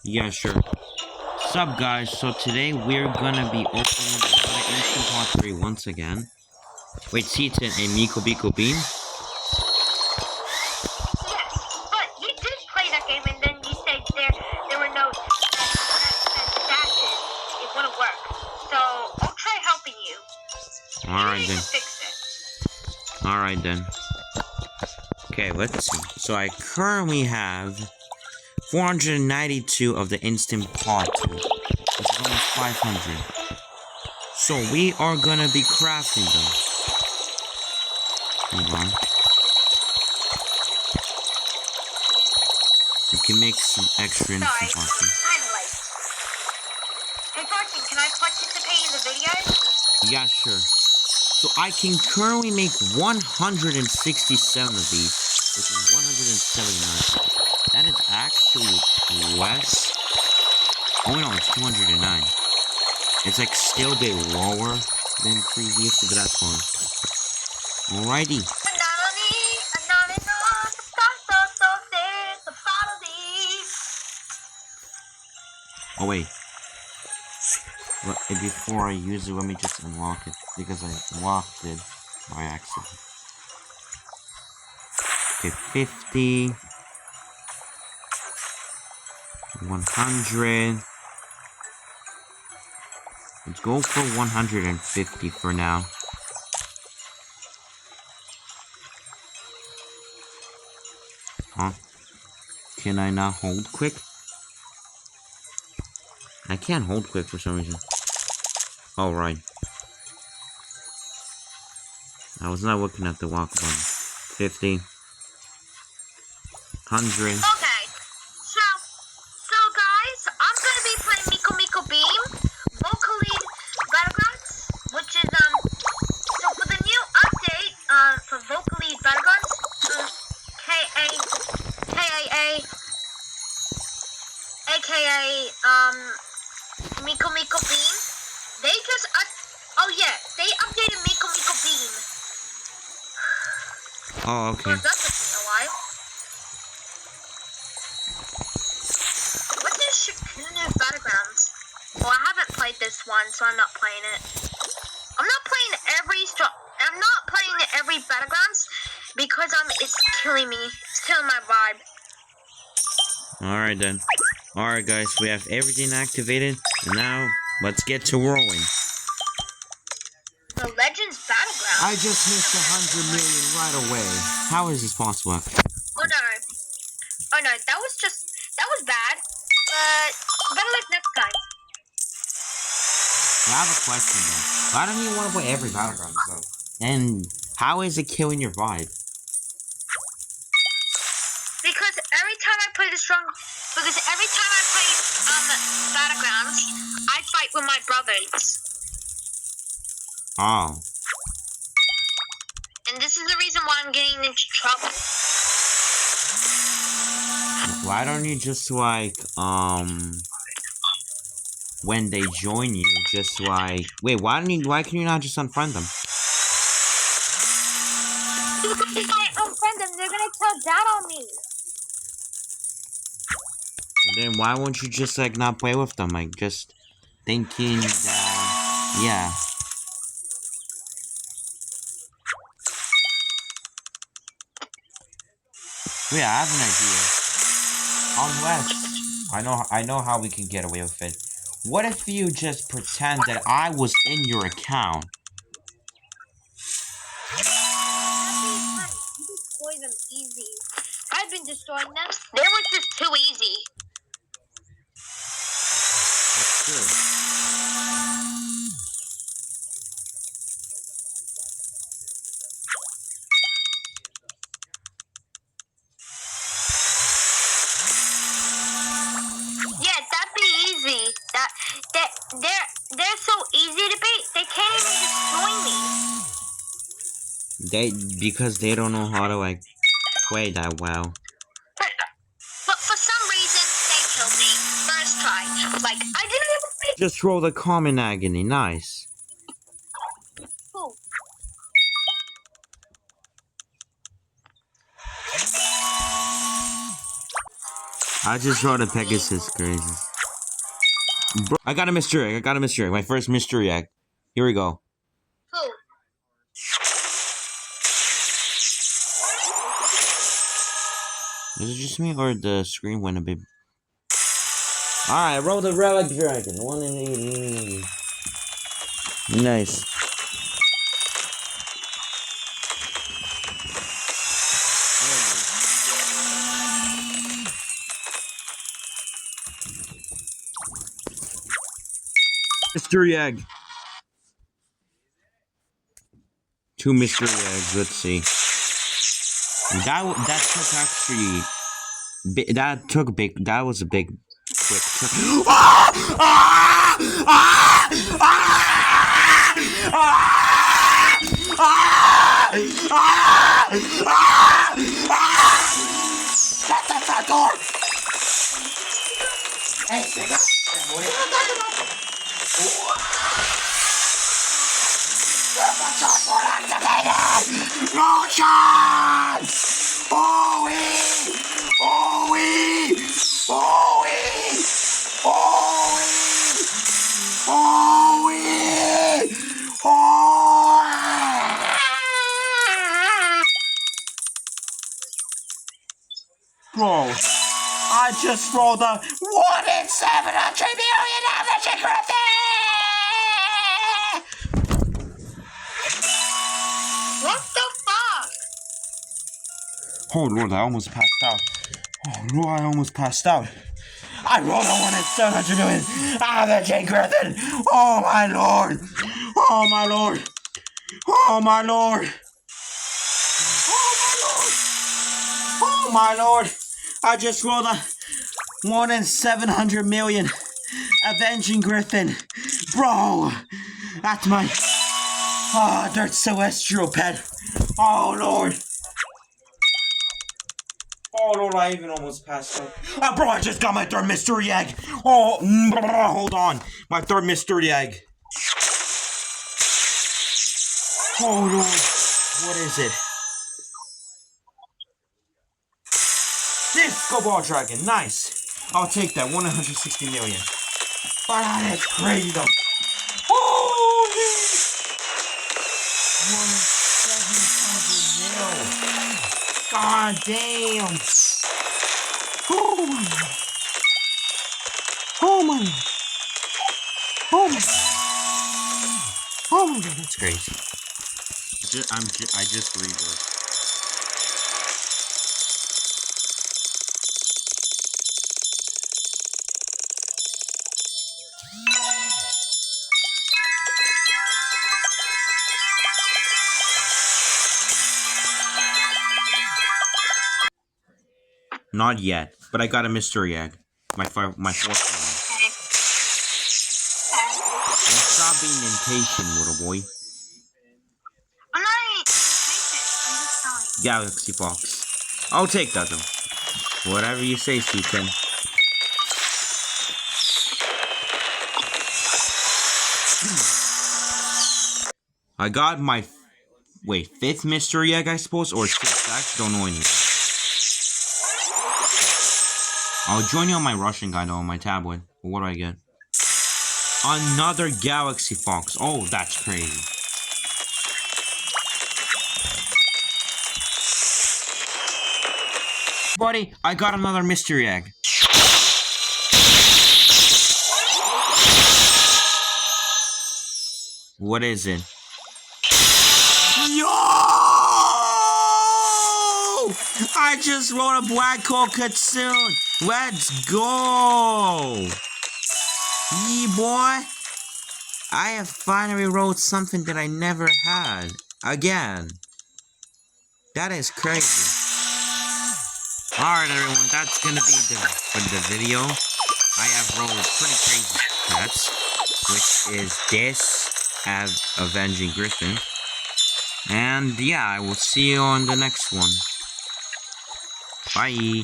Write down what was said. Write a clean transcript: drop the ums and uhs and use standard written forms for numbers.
Yeah, sure. Sup, guys? So today we're gonna be opening another Instant Pot 3 once again. Wait, Seaton and Miko Biko Bean? Yes, but you did play that game and then you said there were no dashes. It wouldn't work. So I'll try helping you. Alright then. Fix it. Alright then. Okay, let's see. So I currently have 492 of the Instant Pot 2, which is almost 500. So we are gonna be crafting them. Hold on. We can make some extra Instant Pot 2. Kinda late. Hey Fortune, can I participate in the video? Yeah, sure. So I can currently make 167 of these, which is 179. That is actually less. Oh no, it's 209. It's like still a bit lower than previously, but that's fine. Alrighty. Oh wait. Before I use it, let me just unlock it, because I locked it by accident. Okay, 50. 100. Let's go for 150 for now. Huh? Can I not hold quick? I can't hold quick for some reason. Oh, right. I was not looking at the walk button. 50. 100. Okay. So guys, I'm gonna be playing Miko Miko Beam, Vocaloid Battlegrounds, which is so for the new update, for Vocaloid Battlegrounds, AKA Miko Miko Beam, they just they updated Miko Miko Beam. Oh, okay. Well, that took me a while. What is Shikunu Battlegrounds? Well, I haven't played this one, so I'm not playing it. I'm not playing every Battlegrounds because it's killing me. It's killing my vibe. Alright then. Alright guys, we have everything activated. And now, let's get to rolling. The Legends Battlegrounds? I just missed 100 million right away. How is this possible? Oh no, that was bad. But better luck next time. I have a question though. Why don't you want to play every Battleground though? And how is it killing your vibe? Because every time I play Battlegrounds, I fight with my brothers. Oh. And this is the reason why I'm getting into trouble. Why don't you just like when they join you, just like wait, why can you not just unfriend them? If I unfriend them, they're gonna tell Dad on me. Well, then why won't you just like not play with them? Like just thinking that yeah. Wait, I have an idea. Unless I know how we can get away with it. What if you just pretend that I was in your account? You destroy them easy. I've been destroying them. They were just too easy. That's true. Yeah, that'd be easy. They're so easy to beat. They can't even destroy me. Because they don't know how to like play that well. But for some reason, they killed me first try. Like I didn't even. Just roll the common agony. Nice. Who? I just wrote a Pegasus, crazy. Bro, I got a mystery egg. I got a mystery egg. My first mystery egg. Here we go. Who? Is it just me or the screen went a bit? Alright, I rolled a relic dragon. 1 in 80. Nice. Mystery egg. 2 mystery eggs. Let's see. That took actually. That was a big. Quick. Shut the front door. Hey, no chance! Oh-wee! Oh-wee! Oh-wee! Oh-wee! Oh-wee! Oh! Bro, I just rolled a 1 in 700 million average accuracy! What the fuck? Oh Lord, I almost passed out. Oh Lord, I almost passed out. I rolled a 1 in 700 million average accuracy! Oh my Lord! Oh my Lord! Oh my Lord! Oh my Lord! I just rolled a 1 in 700 million Avenging Griffin. Bro! That's my... Oh, Dirt Celestial pet. Oh Lord! Oh Lord, I even almost passed out. Oh bro, I just got my 3rd mystery egg! Oh, hold on. My 3rd mystery egg. Oh Lord, what is it? Disco Ball Dragon, nice. I'll take that, 160 million. But that is crazy though. Holy! 1,700 mil. God damn. Oh my God. Oh my God. Oh my God. Oh my God, that's crazy. I just rebirthed. Not yet, but I got a mystery egg. My 4th one. Stop being impatient, little boy. I'm not impatient. I'm just telling you. Galaxy Fox. I'll take that though. Whatever you say, Susan. I got my... Wait, 5th mystery egg, I suppose? Or 6th? I actually don't know anymore. I'll join you on my Russian guide on my tablet. But what do I get? Another Galaxy Fox. Oh, that's crazy. Buddy, I got another mystery egg. What is it? Yo! I just wrote a Black Hole Kitsune. Let's go! Yee boy! I have finally wrote something that I never had. Again. That is crazy. Alright everyone, that's gonna be for the video. I have rolled pretty crazy pets, which is this Avenging Griffin. And yeah, I will see you on the next one. Bye.